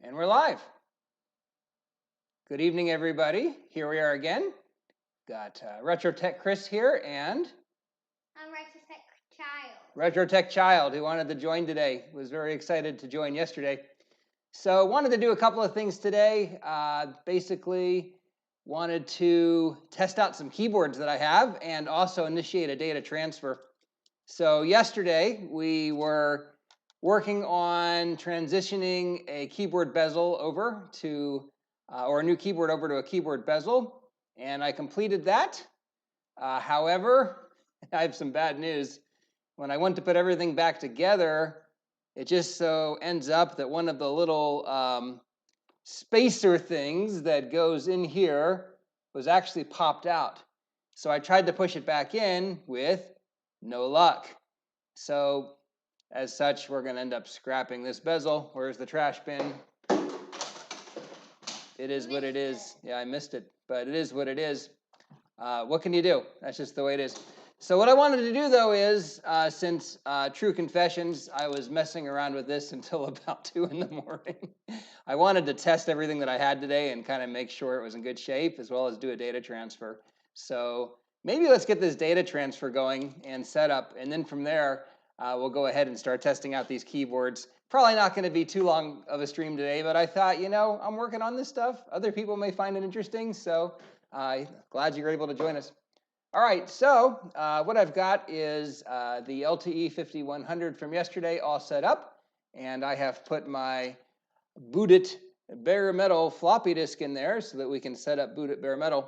And we're live. Good evening, everybody. Here we are again. Got RetroTech Chris here and I'm RetroTech Child. RetroTech Child, who wanted to join today. Was very excited to join yesterday. So wanted to do a couple of things today. Basically, wanted to test out some keyboards that I have and also initiate a data transfer. So yesterday we were working on transitioning a keyboard bezel over to, or a new keyboard over to a keyboard bezel, and I completed that. However, I have some bad news. When I went to put everything back together, it just so ends up that one of the little spacer things that goes in here was actually popped out. So I tried to push it back in with no luck. So as such, we're going to end up scrapping this bezel. Where's the trash bin? It is what it is. Yeah, I missed it, but it is what it is. What can you do? That's just the way it is. So what I wanted to do, though, is since true confessions, I was messing around with this until about 2 in the morning. I wanted to test everything that I had today and kind of make sure it was in good shape, as well as do a data transfer. So maybe let's get this data transfer going and set up, and then from there, we'll go ahead and start testing out these keyboards. Probably not going to be too long of a stream today, but I thought, you know, I'm working on this stuff. Other people may find it interesting, so glad you're able to join us. All right, so what I've got is the LTE 5100 from yesterday all set up, and I have put my BootIt bare metal floppy disk in there so that we can set up BootIt bare metal.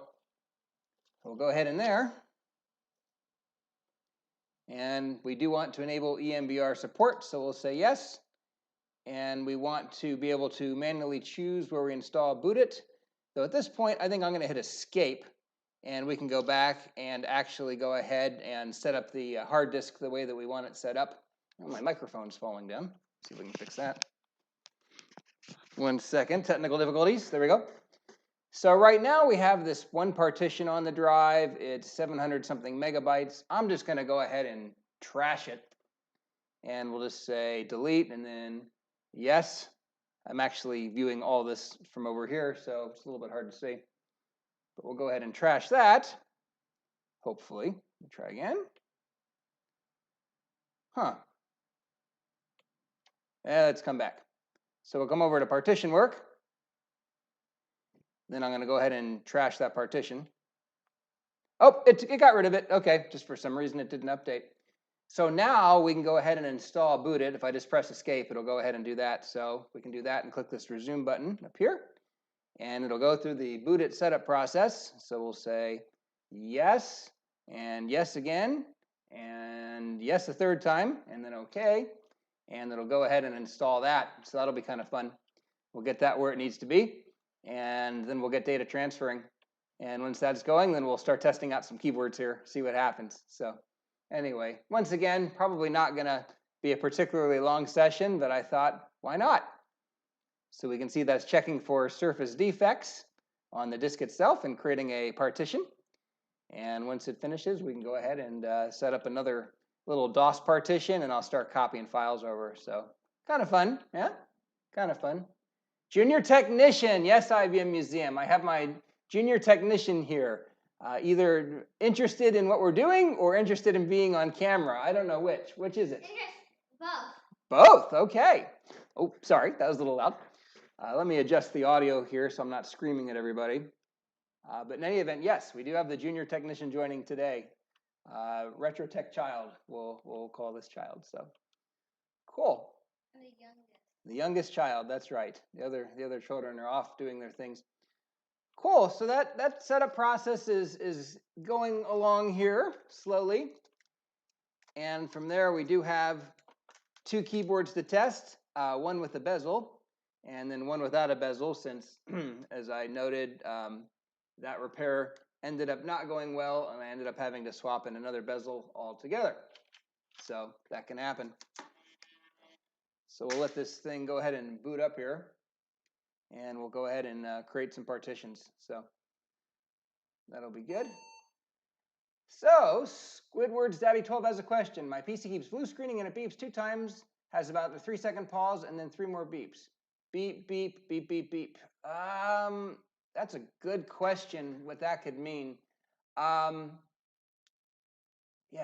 We'll go ahead in there. And we do want to enable EMBR support, so we'll say yes. And we want to be able to manually choose where we install BootIt. So at this point, I think I'm going to hit escape, and we can go back and actually go ahead and set up the hard disk the way that we want it set up. Oh, my microphone's falling down. Let's see if we can fix that. 1 second, technical difficulties. There we go. So right now we have this one partition on the drive. It's 700 something megabytes. I'm just going to go ahead and trash it. And we'll just say delete and then yes. I'm actually viewing all this from over here, so it's a little bit hard to see. But we'll go ahead and trash that. Hopefully. We'll try again. Let's come back. So we'll come over to partition work. Then I'm going to go ahead and trash that partition. Oh, it got rid of it. Okay, just for some reason it didn't update. So now we can go ahead and install BootIt. If I just press escape, it'll go ahead and do that. So we can do that and click this resume button up here. And it'll go through the BootIt setup process. So we'll say yes, and yes again, and yes a third time, and then okay. And it'll go ahead and install that. So that'll be kind of fun. We'll get that where it needs to be. And then we'll get data transferring. And once that's going, then we'll start testing out some keyboards here, see what happens. So anyway, once again, probably not going to be a particularly long session, but I thought, why not? So we can see that's checking for surface defects on the disk itself and creating a partition. And once it finishes, we can go ahead and set up another little DOS partition, and I'll start copying files over. So kind of fun, yeah? Kind of fun. Junior technician, yes, IBM Museum. I have my junior technician here, either interested in what we're doing or interested in being on camera. I don't know which. Which is it? Both. Both, okay. Oh, sorry, that was a little loud. Let me adjust the audio here so I'm not screaming at everybody. But in any event, yes, we do have the junior technician joining today. RetroTech Child, we'll call this child. So cool. The youngest. The youngest child, that's right. The other children are off doing their things. Cool, so that setup process is going along here slowly. And from there, we do have 2 keyboards to test, one with a bezel and then one without a bezel, since, as I noted, that repair ended up not going well, and I ended up having to swap in another bezel altogether. So that can happen. So we'll let this thing go ahead and boot up here, and we'll go ahead and create some partitions. So that'll be good. So Squidward's Daddy 12 has a question. My PC keeps blue screening and it beeps 2 times, has about a 3-second pause, and then 3 more beeps. Beep, beep, beep, beep, beep. That's a good question, what that could mean. Yeah,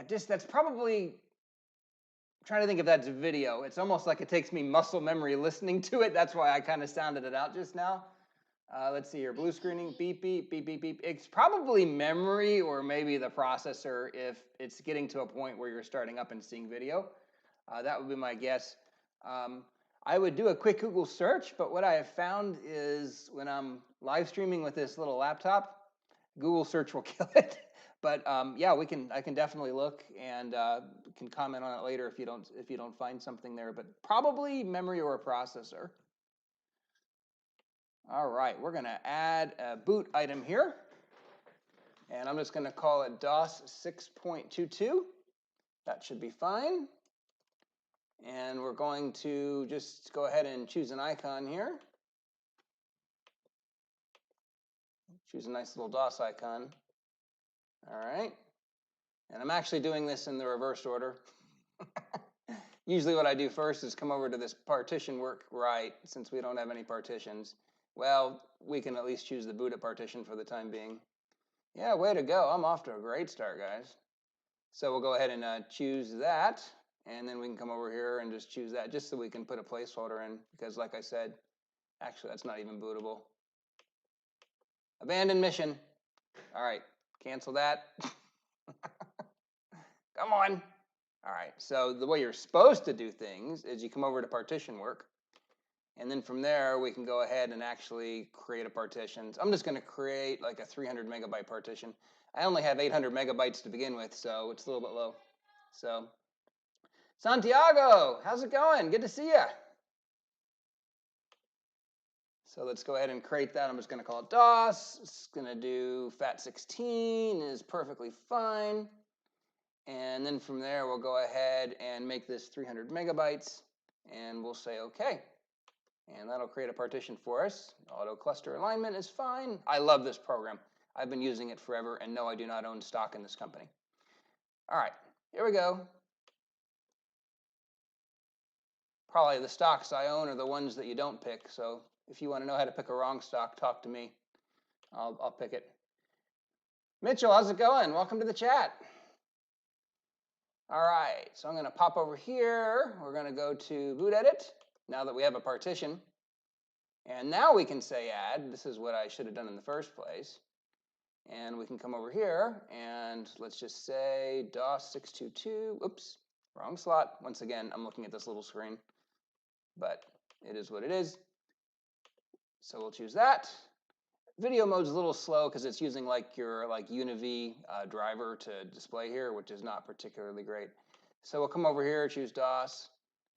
that's probably, I'm trying to think if that's video. It's almost like it takes me muscle memory listening to it. That's why I kind of sounded it out just now. Let's see here, blue screening, beep, beep, beep, beep, beep. It's probably memory or maybe the processor if it's getting to a point where you're starting up and seeing video. That would be my guess. I would do a quick Google search, but what I have found is when I'm live streaming with this little laptop, Google search will kill it. But yeah, I can definitely look and can comment on it later if you don't find something there. But probably memory or a processor. All right, we're going to add a boot item here. And I'm just going to call it DOS 6.22. That should be fine. And we're going to just go ahead and choose an icon here. Choose a nice little DOS icon. All right. And I'm actually doing this in the reverse order. Usually what I do first is come over to this partition work right, since we don't have any partitions. Well, we can at least choose the BootIt partition for the time being. Yeah, way to go. I'm off to a great start, guys. So we'll go ahead and choose that, and then we can come over here and just choose that, just so we can put a placeholder in, because like I said, actually that's not even bootable. Abandon mission. All right, cancel that. Come on. All right, so the way you're supposed to do things is you come over to partition work, and then from there we can go ahead and actually create a partition. So I'm just going to create like a 300 megabyte partition. I only have 800 megabytes to begin with, so it's a little bit low. So Santiago, how's it going? Good to see you. So let's go ahead and create that. I'm just going to call it DOS. It's going to do FAT16 is perfectly fine. And then from there, we'll go ahead and make this 300 megabytes, and we'll say OK. And that'll create a partition for us. Auto cluster alignment is fine. I love this program. I've been using it forever, and no, I do not own stock in this company. All right, here we go. Probably the stocks I own are the ones that you don't pick. So if you want to know how to pick a wrong stock, talk to me. I'll pick it. Mitchell, how's it going? Welcome to the chat. All right, so I'm going to pop over here. We're going to go to BootEdit now that we have a partition. And now we can say add. This is what I should have done in the first place. And we can come over here and let's just say DOS 622. Oops, wrong slot. Once again, I'm looking at this little screen, but it is what it is. So we'll choose that. Video mode's a little slow because it's using like your UniV driver to display here, which is not particularly great. So we'll come over here, choose DOS,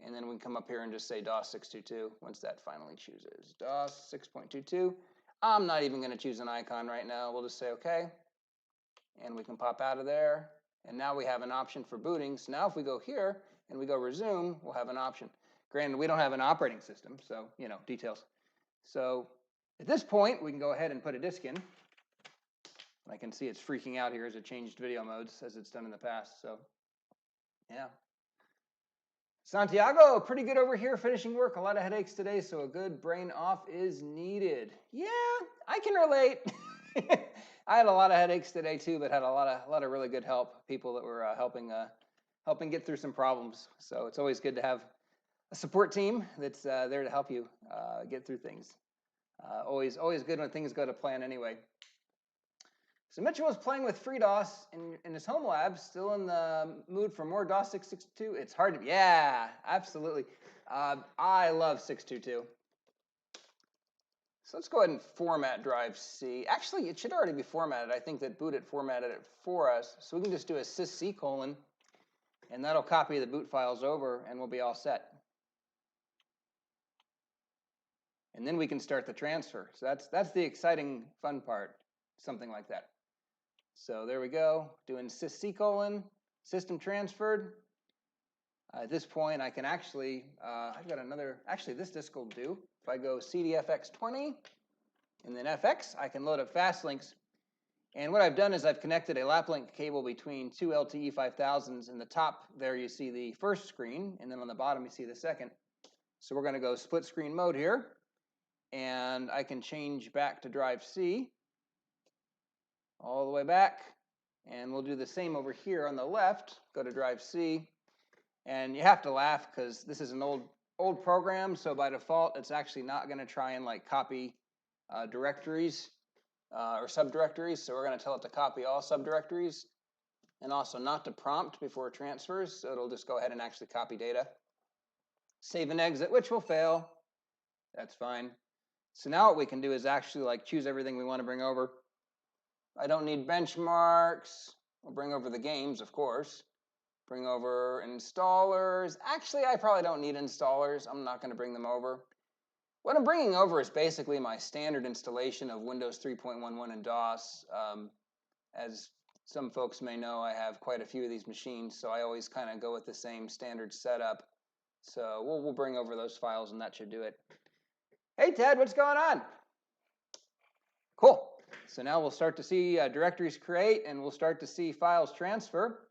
and then we can come up here and just say DOS 622 once that finally chooses. DOS 6.22. I'm not even going to choose an icon right now. We'll just say OK. And we can pop out of there. And now we have an option for booting. So now if we go here and we go resume, we'll have an option. Granted, we don't have an operating system, so, you know, details. So at this point, we can go ahead and put a disk in. I can see it's freaking out here as it changed video modes as it's done in the past. So, yeah. Santiago, pretty good over here finishing work. A lot of headaches today, so a good brain off is needed. Yeah, I can relate. I had a lot of headaches today too, but had a lot of really good help. People that were helping get through some problems. So it's always good to have a support team that's there to help you get through things. Always good when things go to plan anyway. So Mitchell was playing with FreeDOS in his home lab, still in the mood for more DOS 6.22. It's hard to, yeah, absolutely. I love 6.22. So let's go ahead and format drive C. Actually, it should already be formatted. I think that BootIt formatted it for us. So we can just do a sysc:, and that'll copy the boot files over, and we'll be all set. And then we can start the transfer. So that's the exciting, fun part, something like that. So there we go, doing sysc:, system transferred. At this point, I can actually, I've got another, actually this disk will do. If I go cdfx20 and then fx, I can load up fast links. And what I've done is I've connected a lap link cable between two LTE 5000s. In the top there you see the first screen, and then on the bottom you see the second. So we're going to go split screen mode here. and I can change back to drive C all the way back, and we'll do the same over here on the left. Go to drive C, and you have to laugh because this is an old program, so by default it's actually not going to try and like copy directories or subdirectories. So we're going to tell it to copy all subdirectories, and also not to prompt before it transfers. So it'll just go ahead and actually copy data. Save and exit, which will fail. That's fine. So now what we can do is actually like choose everything we want to bring over. I don't need benchmarks. We'll bring over the games, of course. Bring over installers. Actually, I probably don't need installers. I'm not going to bring them over. What I'm bringing over is basically my standard installation of Windows 3.11 and DOS. As some folks may know, I have quite a few of these machines, so I always kind of go with the same standard setup. So we'll bring over those files, and that should do it. Hey, Ted, what's going on? Cool. So now we'll start to see directories create, and we'll start to see files transfer.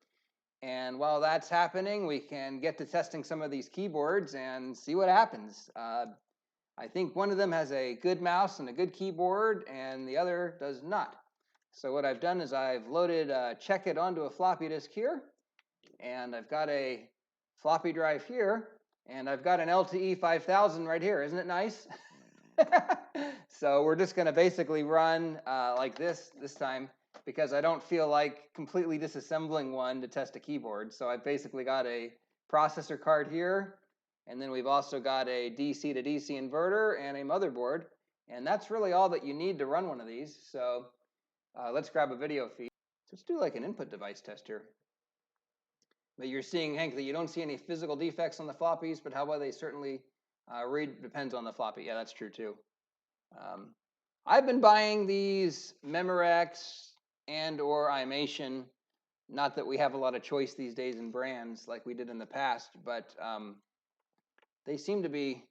And while that's happening, we can get to testing some of these keyboards and see what happens. I think one of them has a good mouse and a good keyboard, and the other does not. So what I've done is I've loaded Check-It onto a floppy disk here, and I've got a floppy drive here, and I've got an LTE 5000 right here. Isn't it nice? So we're just going to basically run like this time, because I don't feel like completely disassembling one to test a keyboard. So I've basically got a processor card here, and then we've also got a DC to DC inverter and a motherboard, and that's really all that you need to run one of these. So let's grab a video feed. Let's do like an input device test here. But you're seeing, Hank, that you don't see any physical defects on the floppies, but how well they certainly read depends on the floppy. Yeah, that's true too. I've been buying these Memorex and or iMation. Not that we have a lot of choice these days in brands like we did in the past, but they seem to be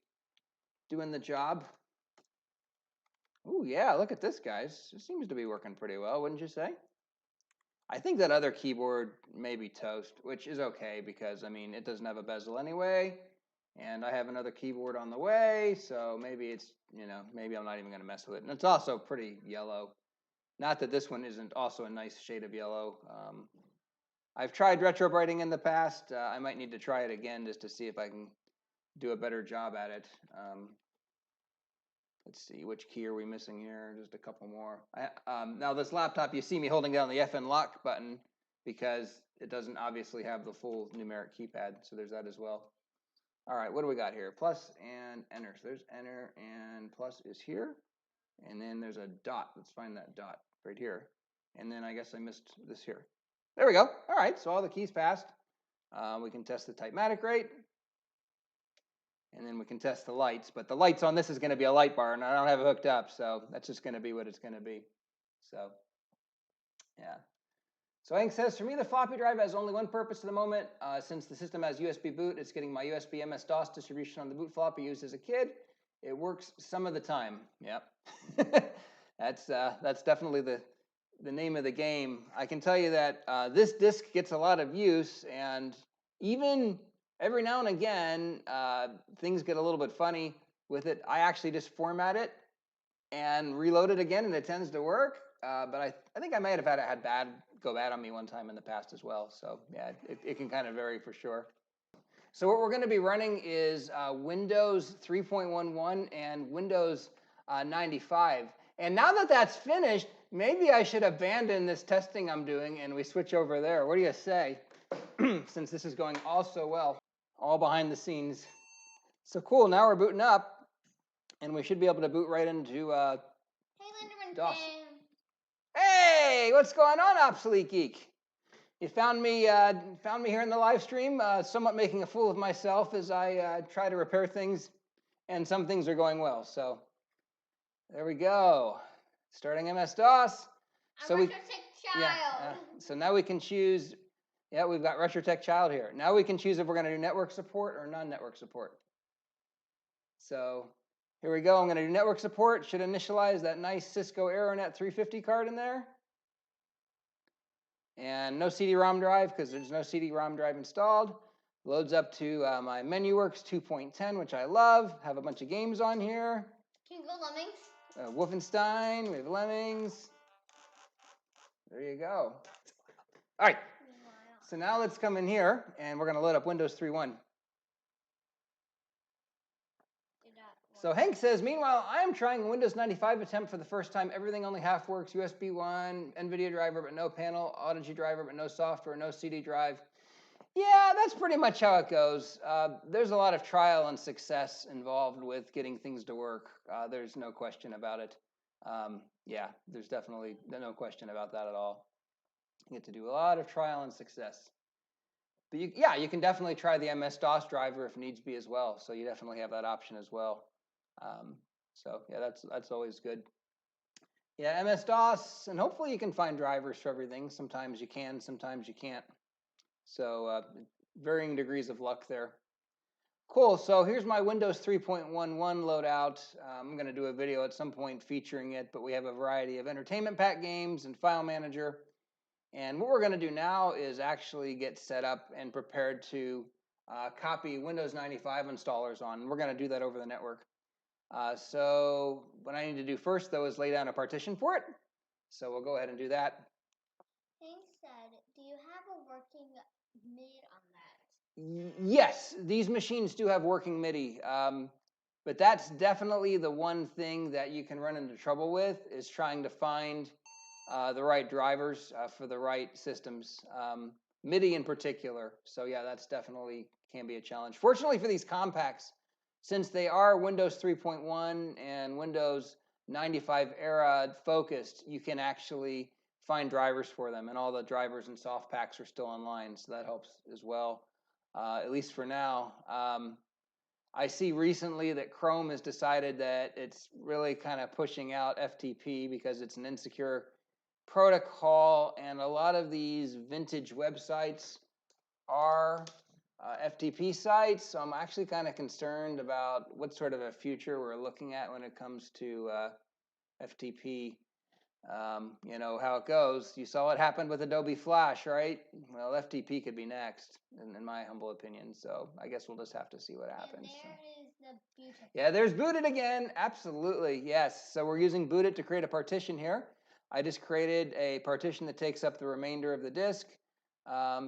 doing the job. Oh yeah, look at this, guys. It seems to be working pretty well, wouldn't you say? I think that other keyboard may be toast, which is okay because, I mean, it doesn't have a bezel anyway, and I have another keyboard on the way, so maybe it's, you know, maybe I'm not even going to mess with it. And it's also pretty yellow. Not that this one isn't also a nice shade of yellow. I've tried retrobrighting in the past. I might need to try it again just to see if I can do a better job at it. Let's see, which key are we missing here? Just a couple more. Now this laptop, you see me holding down the FN lock button because it doesn't obviously have the full numeric keypad, so there's that as well. All right, what do we got here? Plus and enter. So there's enter, and plus is here. And then there's a dot. Let's find that dot right here. And then I guess I missed this here. There we go. All right, so all the keys passed. We can test the typematic rate. And then we can test the lights. But the lights on this is going to be a light bar, and I don't have it hooked up, so that's just going to be what it's going to be. So, yeah. So Hank says, for me, the floppy drive has only one purpose at the moment. Since the system has USB boot, it's getting my USB MS-DOS distribution on the boot floppy used as a kid. It works some of the time. Yep. That's definitely the name of the game. I can tell you that this disk gets a lot of use, and even every now and again, things get a little bit funny with it. I actually just format it and reload it again, and it tends to work. But I think I might have had it go bad on me one time in the past as well. So yeah, it can kind of vary for sure. So what we're going to be running is Windows 3.11 and Windows 95. And now that that's finished, maybe I should abandon this testing I'm doing and we switch over there. What do you say? Since this is going all so well, all behind the scenes. So cool, now we're booting up, and we should be able to boot right into DOS. Hey, what's going on, Obsolete Geek? You found me here in the live stream, somewhat making a fool of myself as I try to repair things, and some things are going well. So there we go. Starting MS-DOS. So RetroTech Child. So now we can choose. Yeah, we've got RetroTech Child here. Now we can choose if we're going to do network support or non-network support. So here we go. I'm going to do network support. Should initialize that nice Cisco AeroNet 350 card in there. And no CD-ROM drive because there's no CD-ROM drive installed. Loads up to my MenuWorks 2.10, which I love. Have a bunch of games on here. Can you go Lemmings? Wolfenstein, we have Lemmings. There you go. All right, so now let's come in here, and we're going to load up Windows 3.1. So Hank says, meanwhile, I am trying a Windows 95 attempt for the first time. Everything only half works. USB 1, NVIDIA driver, but no panel. Audigy driver, but no software, no CD drive. Yeah, that's pretty much how it goes. There's a lot of trial and success involved with getting things to work. There's no question about it. Yeah, there's definitely no question about that at all. You get to do a lot of trial and success. But you can definitely try the MS-DOS driver if needs be as well. So you definitely have that option as well. So yeah, that's always good. Yeah, MS-DOS, and hopefully you can find drivers for everything. Sometimes you can, sometimes you can't. So varying degrees of luck there. Cool, so here's my Windows 3.11 loadout. I'm going to do a video at some point featuring it, but we have a variety of entertainment pack games and file manager. And what we're going to do now is actually get set up and prepared to copy Windows 95 installers on. We're going to do that over the network. So what I need to do first, though, is lay down a partition for it. So we'll go ahead and do that. Hank said, do you have a working MIDI on that? Yes, these machines do have working MIDI. But that's definitely the one thing that you can run into trouble with is trying to find the right drivers for the right systems, MIDI in particular. So yeah, that's definitely can be a challenge. Fortunately for these compacts, since they are Windows 3.1 and Windows 95 era focused, you can actually find drivers for them, and all the drivers and soft packs are still online, so that helps as well, at least for now. I see recently that Chrome has decided that it's really kind of pushing out FTP because it's an insecure protocol, and a lot of these vintage websites are FTP sites, so I'm actually kind of concerned about what sort of a future we're looking at when it comes to FTP. You know how it goes. You saw what happened with Adobe Flash, right? Well, FTP could be next, in my humble opinion. So I guess we'll just have to see what happens. And there is the beautiful. Yeah, there's BootIt again. Absolutely, yes. So we're using BootIt to create a partition here. I just created a partition that takes up the remainder of the disk.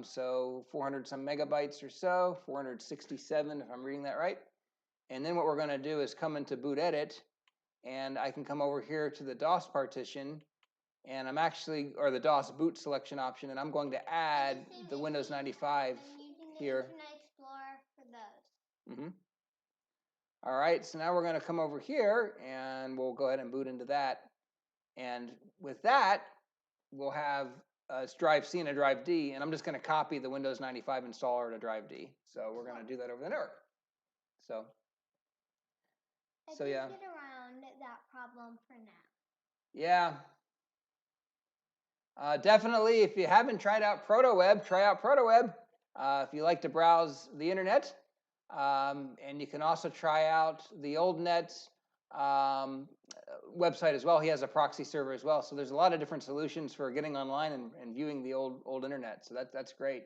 So 400 some megabytes or so, 467 if I'm reading that right. And then what we're going to do is come into BootEdit, and I can come over here to the DOS partition, and I'm actually, or the DOS boot selection option, and I'm going to add the Windows 95 here. Internet Explorer for those. All right, so now we're going to come over here, and we'll go ahead and boot into that. And with that, we'll have a drive C and a drive D, and I'm just going to copy the Windows 95 installer to drive D. So we're going to do that over the network. So yeah. Get around that problem for now. Yeah. Definitely, if you haven't tried out ProtoWeb, try out ProtoWeb. If you like to browse the internet, and you can also try out the OldNet's website as well. He has a proxy server as well. So there's a lot of different solutions for getting online and viewing the old internet. So that's great.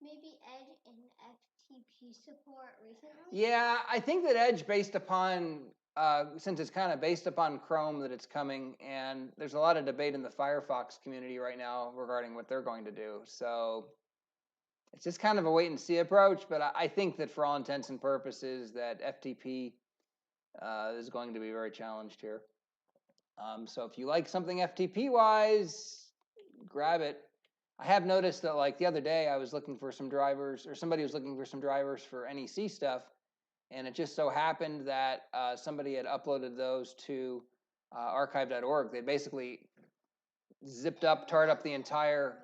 Maybe Edge and FTP support recently? Yeah, I think that Edge, based upon, since it's kind of based upon Chrome, that it's coming, and there's a lot of debate in the Firefox community right now regarding what they're going to do. So it's just kind of a wait and see approach, but I think that for all intents and purposes that FTP is going to be very challenged here. So if you like something FTP wise, grab it. I have noticed that, like the other day, I was looking for some drivers, or somebody was looking for some drivers for NEC stuff, and it just so happened that somebody had uploaded those to archive.org. They basically zipped up, tarred up the entire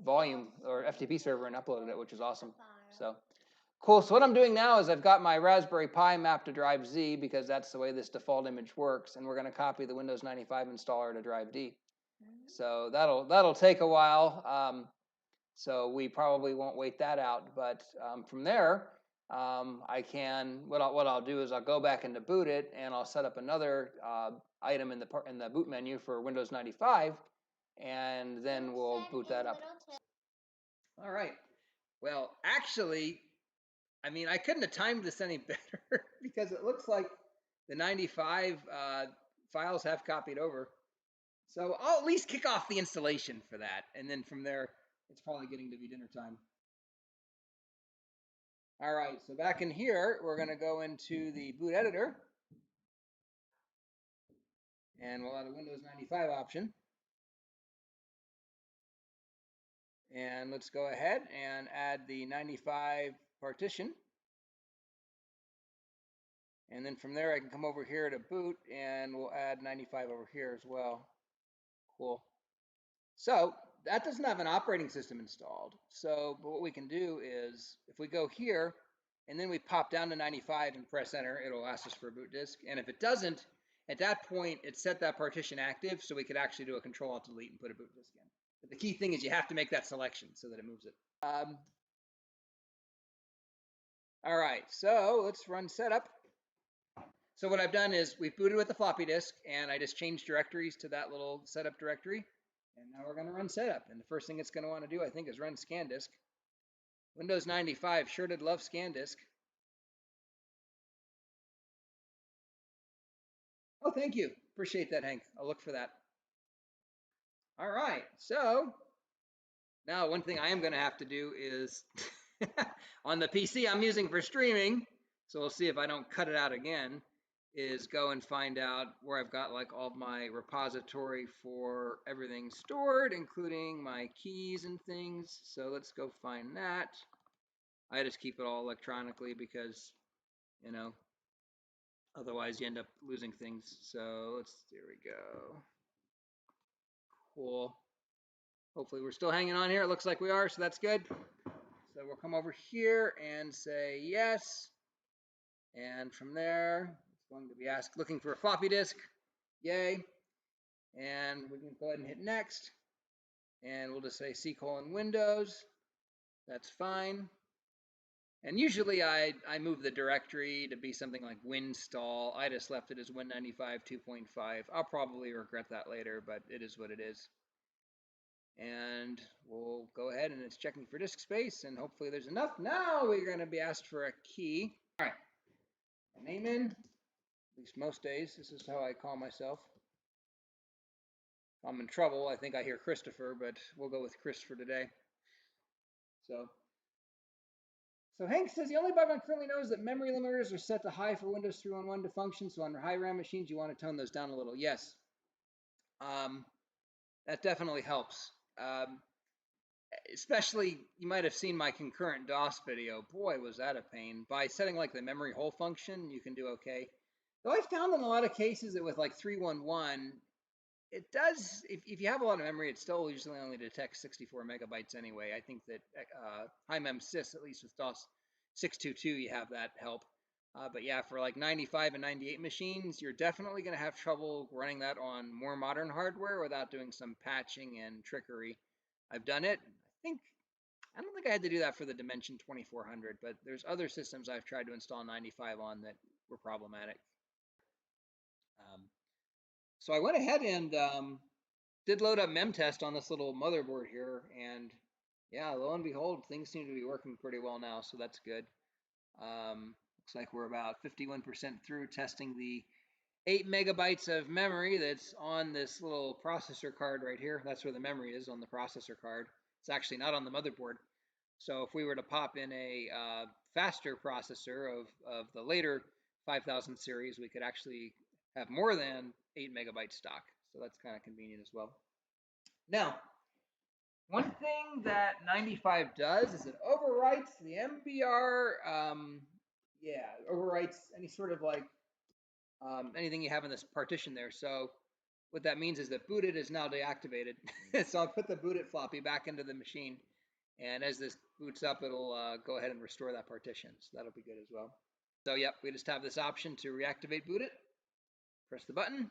volume or FTP server and uploaded it, which is awesome. So cool. So what I'm doing now is I've got my Raspberry Pi mapped to drive Z because that's the way this default image works, and we're going to copy the Windows 95 installer to drive D. So that'll take a while. So we probably won't wait that out. But from there, I can what I'll do is I'll go back into BootIt and I'll set up another item in the boot menu for Windows 95, and then we'll boot that up. All right. Well, actually, I mean, I couldn't have timed this any better because it looks like the 95 files have copied over. So I'll at least kick off the installation for that. And then from there, it's probably getting to be dinner time. All right, so back in here, we're going to go into the boot editor. And we'll add a Windows 95 option. And let's go ahead and add the 95 partition. And then from there, I can come over here to boot, and we'll add 95 over here as well. Cool. So that doesn't have an operating system installed. So but what we can do is, if we go here, and then we pop down to 95 and press enter, it'll ask us for a boot disk. And if it doesn't, at that point, it set that partition active, so we could actually do a Control-Alt-Delete and put a boot disk in. But the key thing is you have to make that selection so that it moves it. All right, so let's run setup. So what I've done is we've booted with the floppy disk, and I just changed directories to that little setup directory. And now we're going to run setup. And the first thing it's going to want to do, I think, is run ScanDisk. Windows 95 sure did love ScanDisk. Oh, thank you. Appreciate that, Hank. I'll look for that. All right, so now one thing I am going to have to do is on the PC I'm using for streaming, so we'll see if I don't cut it out again, is go and find out where I've got like all of my repository for everything stored, including my keys and things. So let's go find that. I just keep it all electronically because, you know, otherwise you end up losing things. So there we go. Cool. Hopefully we're still hanging on here. It looks like we are, so that's good. So we'll come over here and say yes. And from there, it's going to be looking for a floppy disk. Yay. And we can go ahead and hit next. And we'll just say C:\Windows. That's fine. And usually I move the directory to be something like winstall. I just left it as Win'95 2.5. I'll probably regret that later, but it is what it is. And we'll go ahead and it's checking for disk space, and hopefully there's enough. Now we're going to be asked for a key. All right, name in, at least most days. This is how I call myself. If I'm in trouble, I think I hear Christopher, but we'll go with Chris for today. So Hank says the only bug I currently know is that memory limiters are set to high for Windows 3.11 to function. So on high RAM machines, you want to tone those down a little. Yes, that definitely helps. Especially, you might have seen my concurrent DOS video. Boy, was that a pain. By setting like the memory hole function, you can do okay. Though I found in a lot of cases that with like 3.11, it does, if you have a lot of memory, it still usually only detects 64 megabytes anyway. I think that high mem sys, at least with DOS 6.2.2, you have that help. But yeah, for like 95 and 98 machines, you're definitely going to have trouble running that on more modern hardware without doing some patching and trickery. I've done it. I don't think I had to do that for the Dimension 2400, but there's other systems I've tried to install 95 on that were problematic. So I went ahead and did load up memtest on this little motherboard here, and yeah, lo and behold, things seem to be working pretty well now, so that's good. Looks like we're about 51% through testing the 8 megabytes of memory that's on this little processor card right here. That's where the memory is, on the processor card. It's actually not on the motherboard. So if we were to pop in a faster processor of the later 5000 series, we could actually have more than 8 megabyte stock. So that's kind of convenient as well. Now, one thing that 95 does is it overwrites the MBR, overwrites any sort of like anything you have in this partition there. So what that means is that BootIt is now deactivated. So I'll put the BootIt floppy back into the machine. And as this boots up, it'll go ahead and restore that partition. So that'll be good as well. So yep, we just have this option to reactivate BootIt. Press the button,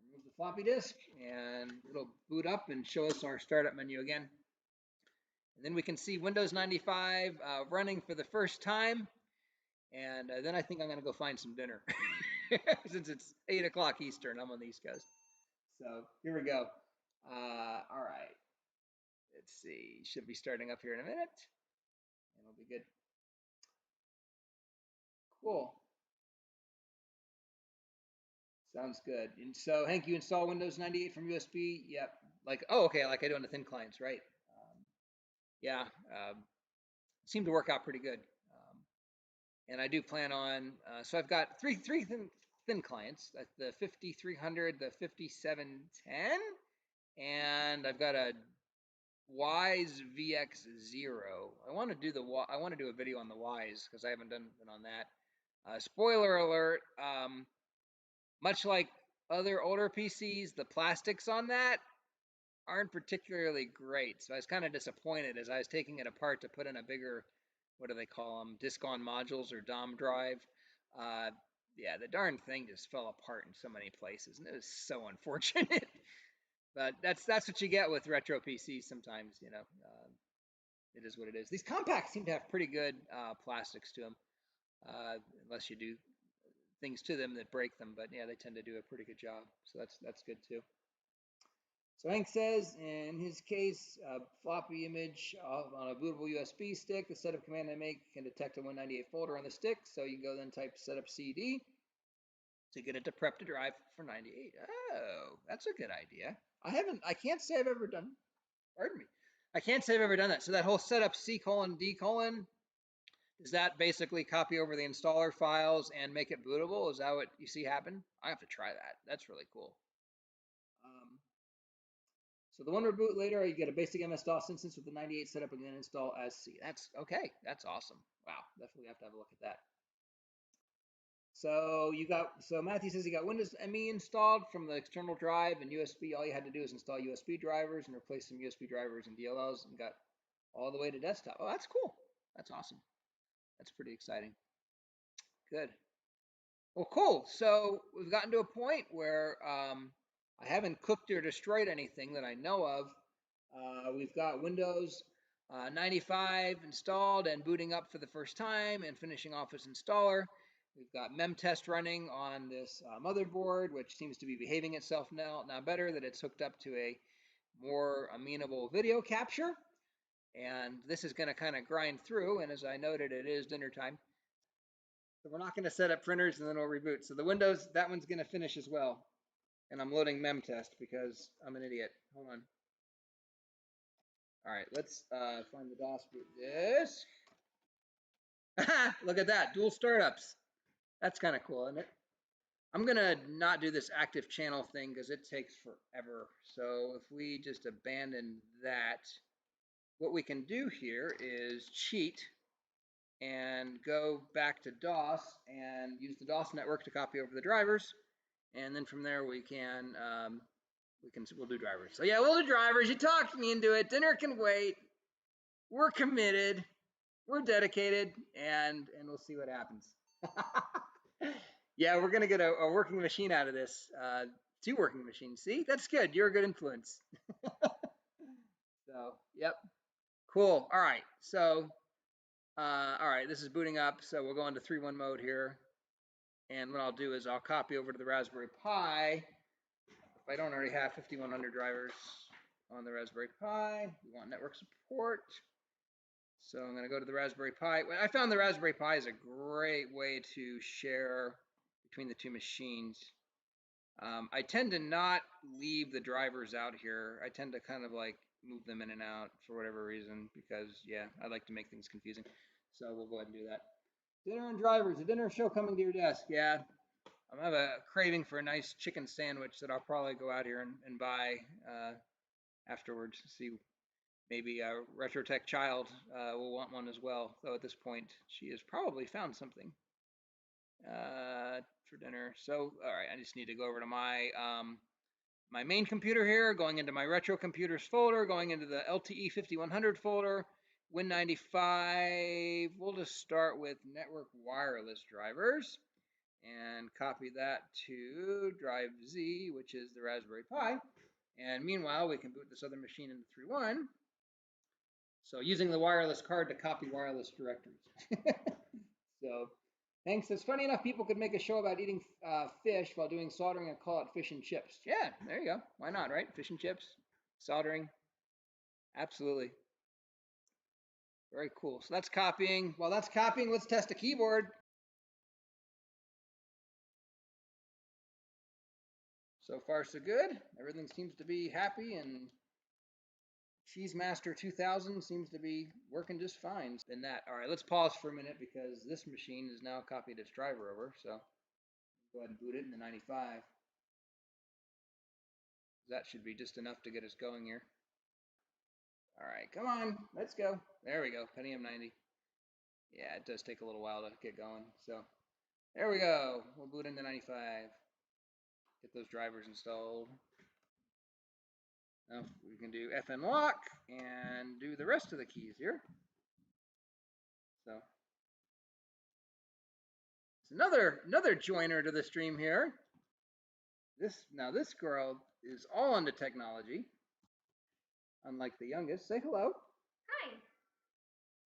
remove the floppy disk, and it'll boot up and show us our startup menu again. And then we can see Windows 95 running for the first time. And then I think I'm going to go find some dinner. Since it's 8 o'clock Eastern, I'm on the East Coast. So here we go. All right. Let's see. Should be starting up here in a minute. And it'll be good. Cool. Sounds good. And so, Hank, you install Windows 98 from USB? Yep. Like, oh, okay, like I do on the thin clients, right? Yeah, seemed to work out pretty good. And I do plan on, so I've got three thin clients, the 5300, the 5710, and I've got a Wise VX0. I want to do a video on the Wise because I haven't done it on that. Spoiler alert, much like other older PCs, the plastics on that aren't particularly great. So I was kind of disappointed as I was taking it apart to put in a bigger, what do they call them, disk-on modules or DOM drive. Yeah, the darn thing just fell apart in so many places, and it was so unfortunate. But that's what you get with retro PCs sometimes, you know. It is what it is. These compacts seem to have pretty good plastics to them, unless you do things to them that break them. But yeah, they tend to do a pretty good job. So that's good too. So Hank says, in his case, a floppy image on a bootable USB stick, the setup command I make can detect a Win'98 folder on the stick. So you can go then type setup CD to get it to prep the drive for 98. Oh, that's a good idea. I can't say I've ever done, pardon me. I can't say I've ever done that. So that whole setup C:, D:, is that basically copy over the installer files and make it bootable? Is that what you see happen? I have to try that. That's really cool. So the one reboot later, you get a basic MS-DOS instance with the 98 setup and then install as C. That's okay. That's awesome. Wow, definitely have to have a look at that. So Matthew says you got Windows ME installed from the external drive and USB. All you had to do is install USB drivers and replace some USB drivers and DLLs and got all the way to desktop. Oh, that's cool. That's awesome. That's pretty exciting. Good. Well, cool. So we've gotten to a point where I haven't cooked or destroyed anything that I know of. We've got Windows 95 installed and booting up for the first time and finishing off as installer. We've got memtest running on this motherboard, which seems to be behaving itself now better, that it's hooked up to a more amenable video capture. And this is going to kind of grind through. And as I noted, it is dinner time. So we're not going to set up printers and then we'll reboot. So the Windows, that one's going to finish as well. And I'm loading memtest because I'm an idiot. Hold on. All right, let's find the DOS boot disk. Look at that, dual startups. That's kind of cool, isn't it? I'm gonna not do this active channel thing because it takes forever. So if we just abandon that, what we can do here is cheat and go back to DOS and use the DOS network to copy over the drivers. And then from there we'll do drivers. So yeah, we'll do drivers. You talked me into it. Dinner can wait. We're committed. We're dedicated, and we'll see what happens. Yeah, we're gonna get a working machine out of this. 2 working machines. See, that's good. You're a good influence. So, yep, cool. All right. So, all right, this is booting up. So we'll go into 3.1 mode here, and what I'll do is I'll copy over to the Raspberry Pi. If I don't already have 5100 drivers on the Raspberry Pi, we want network support. So I'm going to go to the Raspberry Pi. I found the Raspberry Pi is a great way to share between the 2 machines. I tend to not leave the drivers out here. I tend to kind of like move them in and out for whatever reason because, yeah, I like to make things confusing. So we'll go ahead and do that. Dinner and drivers, a dinner show coming to your desk. Yeah, I have a craving for a nice chicken sandwich that I'll probably go out here and buy afterwards to see. Maybe a RetroTech child will want one as well, though at this point she has probably found something for dinner. So, all right, I just need to go over to my my main computer here, going into my Retro Computers folder, going into the LTE 5100 folder, Win'95. We'll just start with network wireless drivers and copy that to drive Z, which is the Raspberry Pi. And meanwhile, we can boot this other machine into 3.1. So using the wireless card to copy wireless directories. So thanks. It's funny enough, people could make a show about eating fish while doing soldering and call it fish and chips. Yeah, there you go. Why not, right? Fish and chips, soldering. Absolutely. Very cool. So that's copying. While that's copying, let's test a keyboard. So far, so good. Everything seems to be happy, and Cheese Master 2000 seems to be working just fine. In that, all right, let's pause for a minute because this machine has now copied its driver over. So go ahead and boot it in the 95. That should be just enough to get us going here. All right, come on, let's go. There we go, Pentium 90. Yeah, it does take a little while to get going. So there we go. We'll boot into 95. Get those drivers installed. Now we can do FN lock and do the rest of the keys here. So it's another joiner to the stream here. This girl is all into technology, unlike the youngest. Say hello. Hi.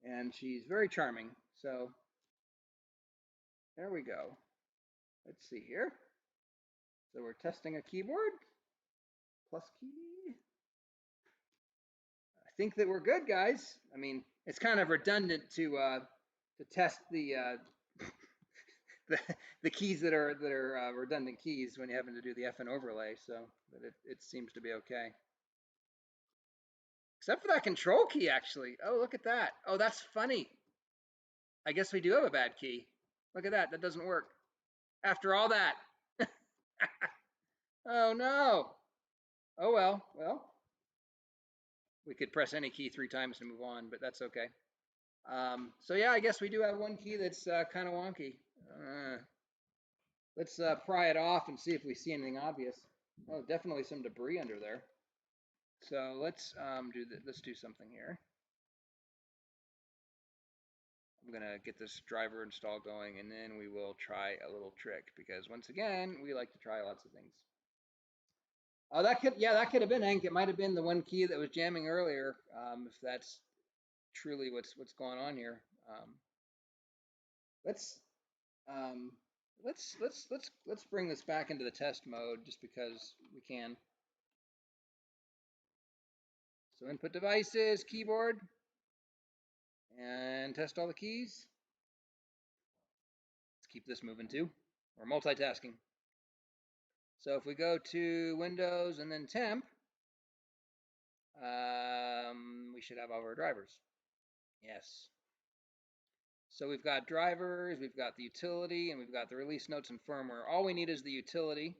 And she's very charming. So there we go. Let's see here. So we're testing a keyboard. Plus key. I think that we're good, guys. I mean, it's kind of redundant to test the the keys that are redundant keys when you happen to do the FN overlay. So, but it seems to be okay. Except for that control key, actually. Oh, look at that. Oh, that's funny. I guess we do have a bad key. Look at that. That doesn't work. After all that. Oh, no. Oh, well. Well, we could press any key 3 times to move on, but that's okay. So, yeah, I guess we do have one key that's kind of wonky. Let's pry it off and see if we see anything obvious. Oh, definitely some debris under there. So let's do something here. I'm gonna get this driver install going, and then we will try a little trick because once again we like to try lots of things. Oh, that could have been Hank. It might have been the one key that was jamming earlier. If that's truly what's going on here. Let's bring this back into the test mode just because we can. So input devices, keyboard, and test all the keys. Let's keep this moving too. We're multitasking. So if we go to Windows and then temp, we should have all of our drivers. Yes. So we've got drivers, we've got the utility, and we've got the release notes and firmware. All we need is the utility.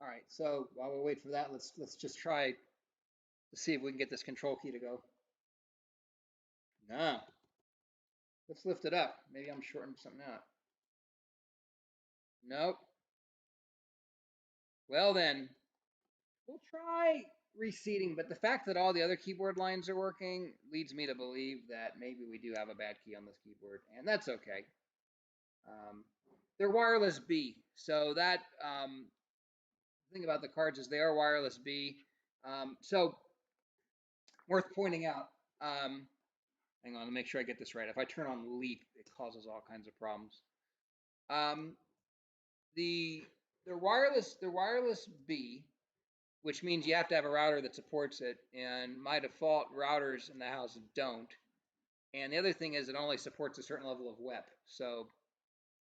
All right, so while we wait for that, let's just try to see if we can get this control key to go. No. Let's lift it up. Maybe I'm shorting something out. Nope. Well then, we'll try reseating, but the fact that all the other keyboard lines are working leads me to believe that maybe we do have a bad key on this keyboard, and that's okay. They're wireless B, so that the thing about the cards is they are wireless B. So worth pointing out. Hang on, to make sure I get this right. If I turn on leap, it causes all kinds of problems. They're wireless B, which means you have to have a router that supports it, and my default routers in the house don't. And the other thing is it only supports a certain level of WEP, so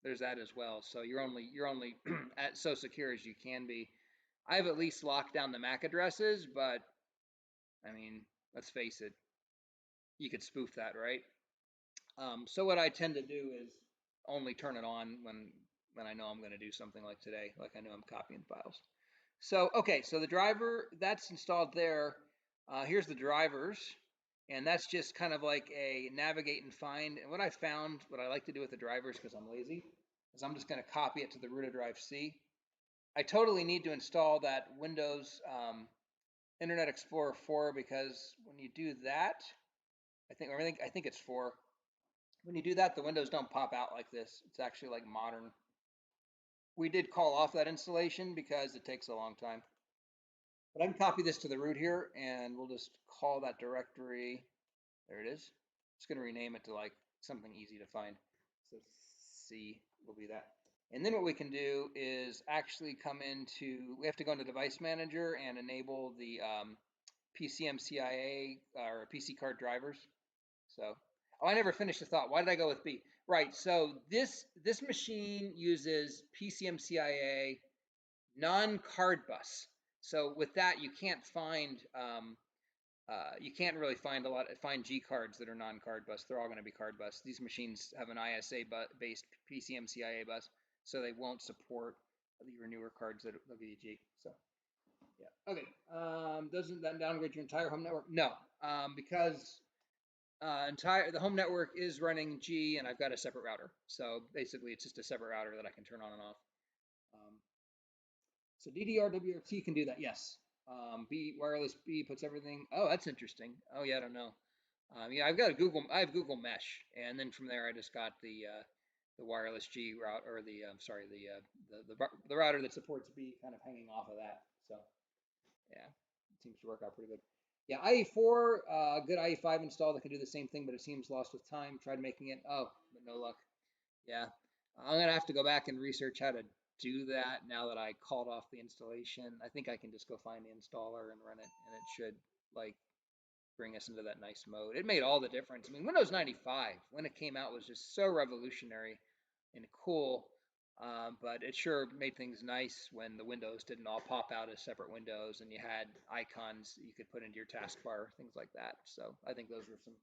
there's that as well. So you're only at so secure as you can be. I've at least locked down the MAC addresses, but I mean, let's face it, you could spoof that, right? So what I tend to do is only turn it on when I know I'm going to do something like today, like I know I'm copying files. So, okay, so the driver, that's installed there. Here's the drivers, and that's just kind of like a navigate and find. And what I found, what I like to do with the drivers, because I'm lazy, is I'm just going to copy it to the root of drive C. I totally need to install that Windows Internet Explorer 4 because when you do that, I think it's 4. When you do that, the windows don't pop out like this. It's actually like modern. We did call off that installation because it takes a long time. But I can copy this to the root here, and we'll just call that directory. There it is. It's going to rename it to like something easy to find. So C will be that. And then what we can do is actually we have to go into Device Manager and enable the PCMCIA or PC card drivers. So, oh, I never finished the thought. Why did I go with B? Right. So this machine uses PCMCIA non-card bus. So with that, you can't really find G cards that are non-card bus. They're all going to be card bus. These machines have an ISA based PCMCIA bus, so they won't support your newer cards that will be G. So yeah. Okay. Doesn't that downgrade your entire home network? No, because the home network is running G, and I've got a separate router. So basically, it's just a separate router that I can turn on and off. So DDR-WRT can do that. Yes. Wireless B puts everything. Oh, that's interesting. Oh yeah, I don't know. Yeah, I have Google Mesh, and then from there I just got the wireless G route, or the router that supports B, kind of hanging off of that. So yeah, it seems to work out pretty good. Yeah, IE4, good IE5 install that can do the same thing, but it seems lost with time. Tried making it, but no luck. Yeah, I'm gonna have to go back and research how to do that now that I called off the installation. I think I can just go find the installer and run it, and it should like bring us into that nice mode. It made all the difference. I mean, Windows 95 when it came out was just so revolutionary and cool. But it sure made things nice when the windows didn't all pop out as separate windows and you had icons you could put into your taskbar, things like that. So I think those were some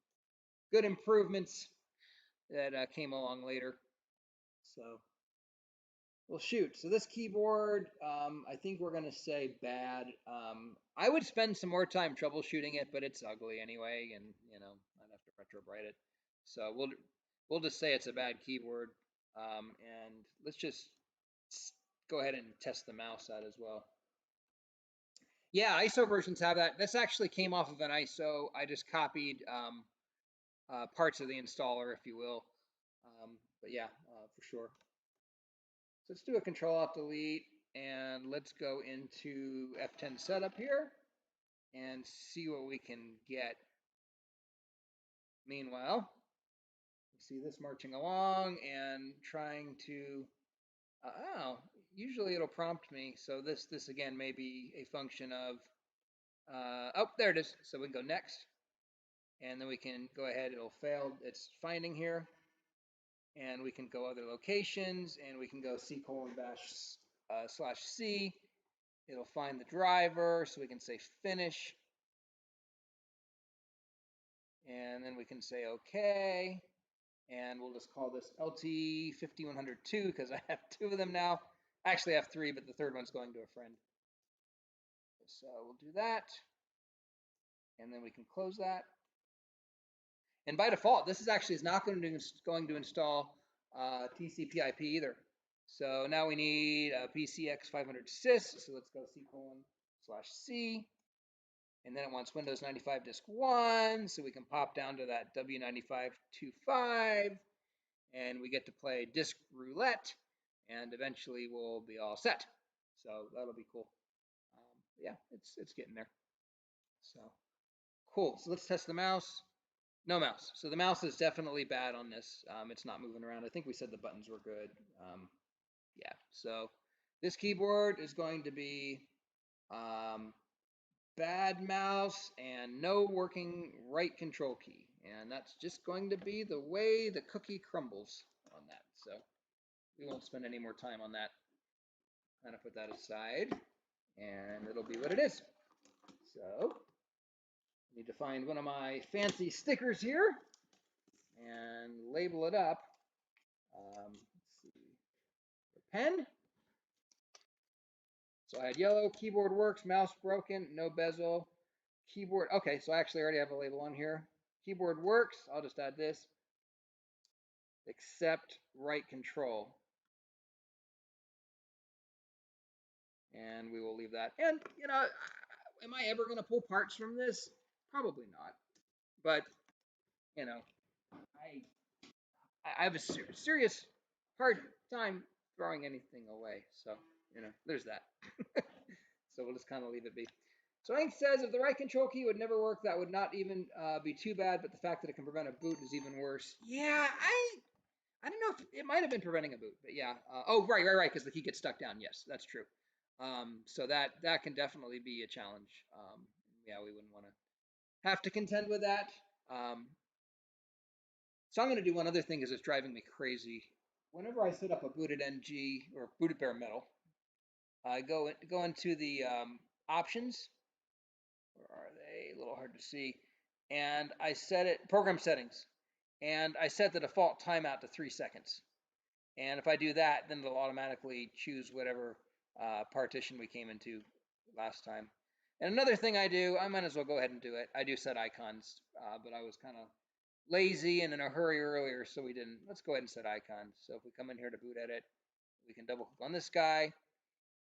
good improvements that came along later. So, well, shoot. So this keyboard, I think we're gonna say bad. I would spend some more time troubleshooting it, but it's ugly anyway, and I'd have to retrobrite it. So we'll just say it's a bad keyboard, and let's just go ahead and test the mouse out as well. Yeah, ISO versions have that. This actually came off of an ISO. I just copied parts of the installer, if you will. But yeah, for sure. So let's do a Control-Alt-Delete, and let's go into F10 setup here and see what we can get. Meanwhile, you see this marching along and trying to, usually it'll prompt me. So this again may be a function of, oh, there it is. So we can go next, and then we can go ahead. It'll fail its finding here, and we can go other locations, and we can go C:\C. It'll find the driver, so we can say finish. And then we can say OK. And we'll just call this LTE 5102 because I have 2 of them now. Actually, I have 3, but the third one's going to a friend. So we'll do that. And then we can close that. And by default, this is not going to install TCP/IP either. So now we need a PCX 500 sys. So let's go C:\C. And then it wants Windows 95 disk 1. So we can pop down to that W9525. And we get to play disk roulette. And eventually we'll be all set. So that'll be cool. Yeah, it's getting there. So cool. So let's test the mouse. No mouse. So the mouse is definitely bad on this. It's not moving around. I think we said the buttons were good. Yeah. So this keyboard is going to be bad mouse and no working right control key. And that's just going to be the way the cookie crumbles on that. So we won't spend any more time on that. Kind of put that aside, and it'll be what it is. So I need to find one of my fancy stickers here and label it up. Let's see, pen. So I had yellow, keyboard works, mouse broken, no bezel, keyboard. Okay, so I actually already have a label on here. Keyboard works. I'll just add this. Except right control. And we will leave that. And, am I ever going to pull parts from this? Probably not. But, I have a serious hard time throwing anything away. So, there's that. So we'll just kind of leave it be. So Ink says if the right control key would never work, that would not even be too bad, but the fact that it can prevent a boot is even worse. Yeah, I don't know if it might have been preventing a boot, but yeah. Oh, right, because the key gets stuck down. Yes, that's true. So that can definitely be a challenge. Yeah, we wouldn't want to have to contend with that. So I'm going to do one other thing because it's driving me crazy. Whenever I set up a BootIt NG or BootIt bare metal, I go into the options. Where are they? A little hard to see. And I set it, program settings, and I set the default timeout to 3 seconds. And if I do that, then it'll automatically choose whatever partition we came into last time. And another thing I do, I might as well go ahead and do it. I do set icons, but I was kind of lazy and in a hurry earlier, so we didn't. Let's go ahead and set icons. So if we come in here to boot edit, we can double click on this guy,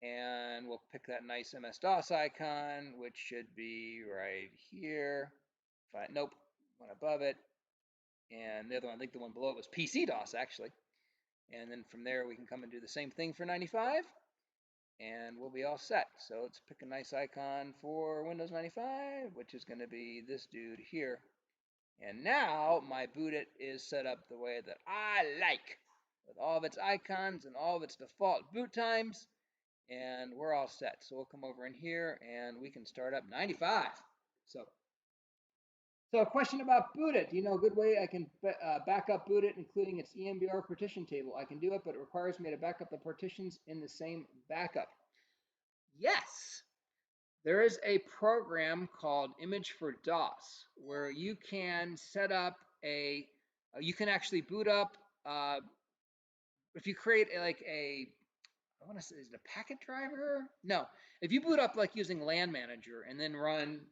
and we'll pick that nice MS-DOS icon, which should be right here. Nope, one above it. And the other one, I think the one below it was PC-DOS, actually. And then from there, we can come and do the same thing for 95, and we'll be all set. So let's pick a nice icon for Windows 95, which is going to be this dude here. And now my BootIt is set up the way that I like, with all of its icons and all of its default boot times, and we're all set. So we'll come over in here and we can start up 95. So a question about BootIt. Do you know a good way I can back up BootIt, including its EMBR partition table? I can do it, but it requires me to back up the partitions in the same backup. Yes. There is a program called Image for DOS where you can set up you can actually boot up, if you create I want to say, is it a packet driver? No. If you boot up like using LAN Manager and then run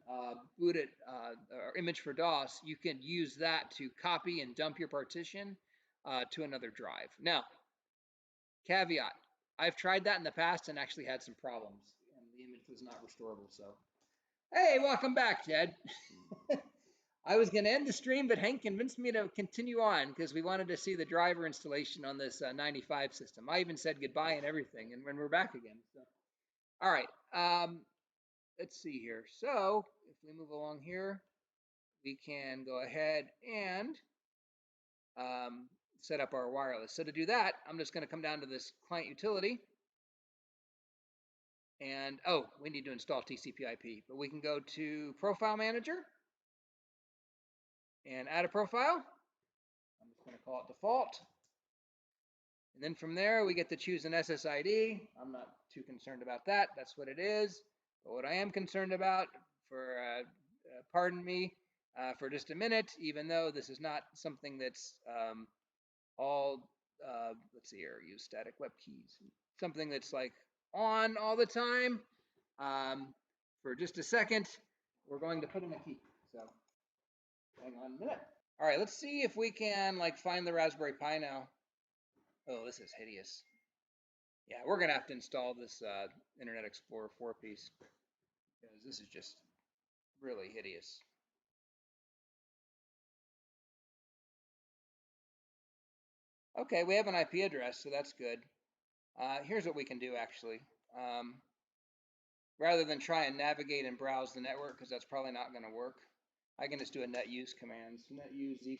BootIt or Image for DOS, you can use that to copy and dump your partition to another drive. Now, caveat, I've tried that in the past and actually had some problems, and the image was not restorable. So, hey, welcome back, Ted. I was going to end the stream, but Hank convinced me to continue on because we wanted to see the driver installation on this 95 system. I even said goodbye and everything, and when we're back again. So, all right, let's see here. So if we move along here, we can go ahead and set up our wireless. So to do that, I'm just going to come down to this client utility. And, oh, we need to install TCP/IP, but we can go to Profile Manager and add a profile. I'm just going to call it default. And then from there, we get to choose an SSID. I'm not too concerned about that. That's what it is. But what I am concerned about, pardon me for just a minute, even though this is not something that's let's see here, use static web keys. Something that's like on all the time. For just a second, we're going to put in a key. So hang on a minute. All right, let's see if we can find the Raspberry Pi now. Oh, this is hideous. Yeah, we're gonna have to install this Internet Explorer 4-piece because this is just really hideous. Okay, we have an IP address, so that's good. Here's what we can do actually. Rather than try and navigate and browse the network, because that's probably not going to work, I can just do a netuse command. So netuse z:,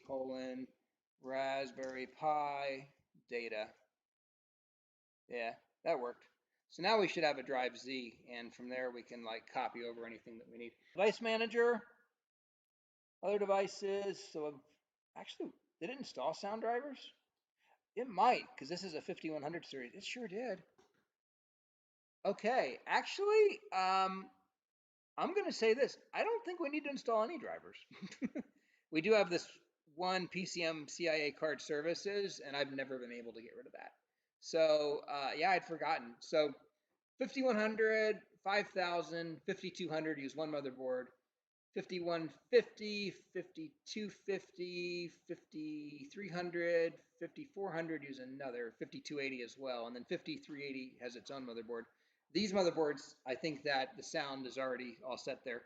Raspberry Pi data. Yeah, that worked. So now we should have a drive Z, and from there we can copy over anything that we need. Device manager, other devices. So actually, did it install sound drivers? It might, because this is a 5100 series. It sure did. Okay, actually, I'm going to say this. I don't think we need to install any drivers. We do have this one PCM CIA card services, and I've never been able to get rid of that. So, yeah, I'd forgotten. So 5100, 5000, 5200 use one motherboard. 5150, 5250, 5300, 5400 use another, 5280 as well, and then 5380 has its own motherboard. These motherboards, I think that the sound is already all set there.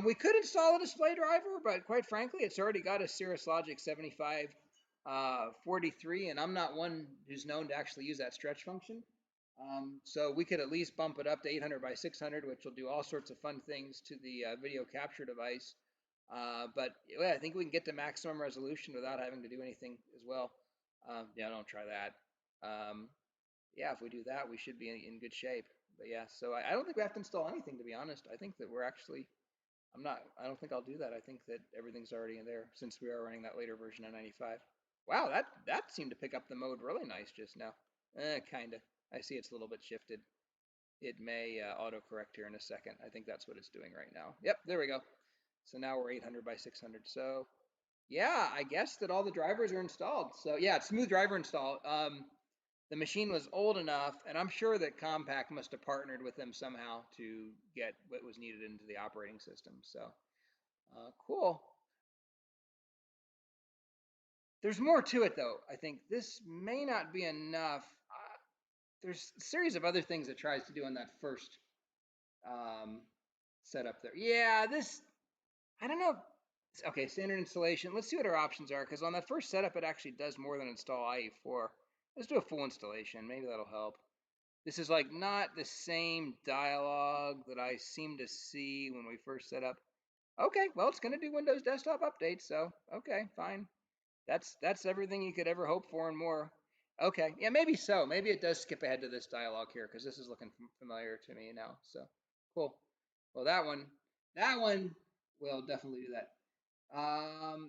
We could install a display driver, but quite frankly, it's already got a Cirrus Logic 7543, and I'm not one who's known to actually use that stretch function. So we could at least bump it up to 800 by 600, which will do all sorts of fun things to the video capture device. But yeah, I think we can get to maximum resolution without having to do anything as well. Yeah, don't try that. Yeah, if we do that, we should be in good shape. But yeah, so I don't think we have to install anything, to be honest. I think that we're actually I don't think I'll do that. I think that everything's already in there since we are running that later version of 95. Wow, that seemed to pick up the mode really nice just now. Kinda. I see it's a little bit shifted. It may autocorrect here in a second. I think that's what it's doing right now. Yep, there we go. So now we're 800 by 600. So yeah, I guess that all the drivers are installed. So yeah, it's smooth driver install. The machine was old enough, and I'm sure that Compaq must have partnered with them somehow to get what was needed into the operating system. So cool. There's more to it though. I think this may not be enough. There's a series of other things it tries to do on that first um, setup there. Yeah, this, I don't know. Okay, standard installation. Let's see what our options are, because on that first setup, it actually does more than install IE4. Let's do a full installation. Maybe that'll help. This is like not the same dialogue that I seem to see when we first set up. Okay, well, it's going to do Windows Desktop updates, so okay, fine. That's everything you could ever hope for and more. Okay, yeah, maybe so. Maybe it does skip ahead to this dialogue here because this is looking familiar to me now. So cool. Well, that one will definitely do that.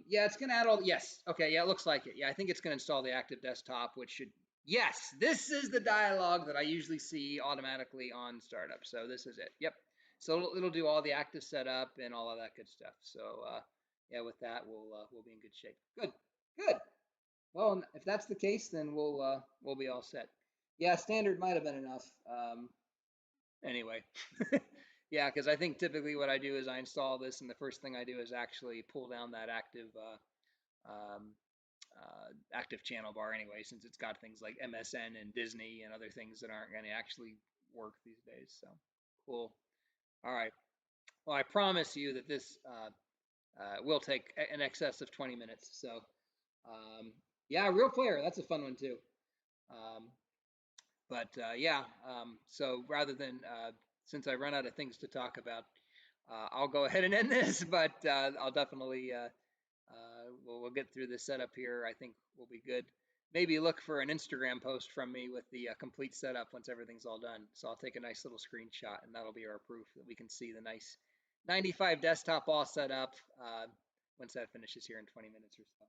Yeah, it's gonna add all. Yes, okay, yeah, it looks like it. Yeah, I think it's gonna install the active desktop, which should. Yes, this is the dialogue that I usually see automatically on startup. So this is it. Yep. So it'll do all the active setup and all of that good stuff. So yeah, with that we'll be in good shape. Good, good. Well, if that's the case, then we'll be all set. Yeah, standard might have been enough. Anyway, yeah, because I think typically what I do is I install this, and the first thing I do is actually pull down that active channel bar anyway, since it's got things like MSN and Disney and other things that aren't going to actually work these days. So cool. All right. Well, I promise you that this will take an excess of 20 minutes. So yeah, real player. That's a fun one too. Um, but yeah, so rather than since I run out of things to talk about, I'll go ahead and end this. But I'll definitely we'll get through this setup here. I think we'll be good. Maybe look for an Instagram post from me with the complete setup once everything's all done. So I'll take a nice little screenshot, and that'll be our proof that we can see the nice 95 desktop all set up once that finishes here in 20 minutes or so.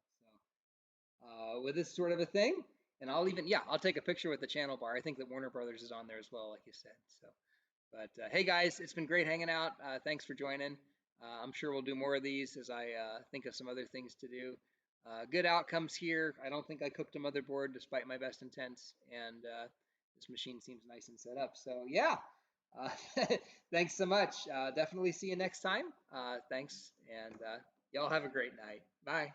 So with this sort of a thing, and I'll even, yeah, I'll take a picture with the channel bar. I think that Warner Brothers is on there as well, like you said. So, but hey guys, it's been great hanging out. Thanks for joining. I'm sure we'll do more of these as I think of some other things to do. Good outcomes here. I don't think I cooked a motherboard despite my best intents, and this machine seems nice and set up. So yeah, thanks so much. Definitely see you next time. Thanks, and y'all have a great night. Bye.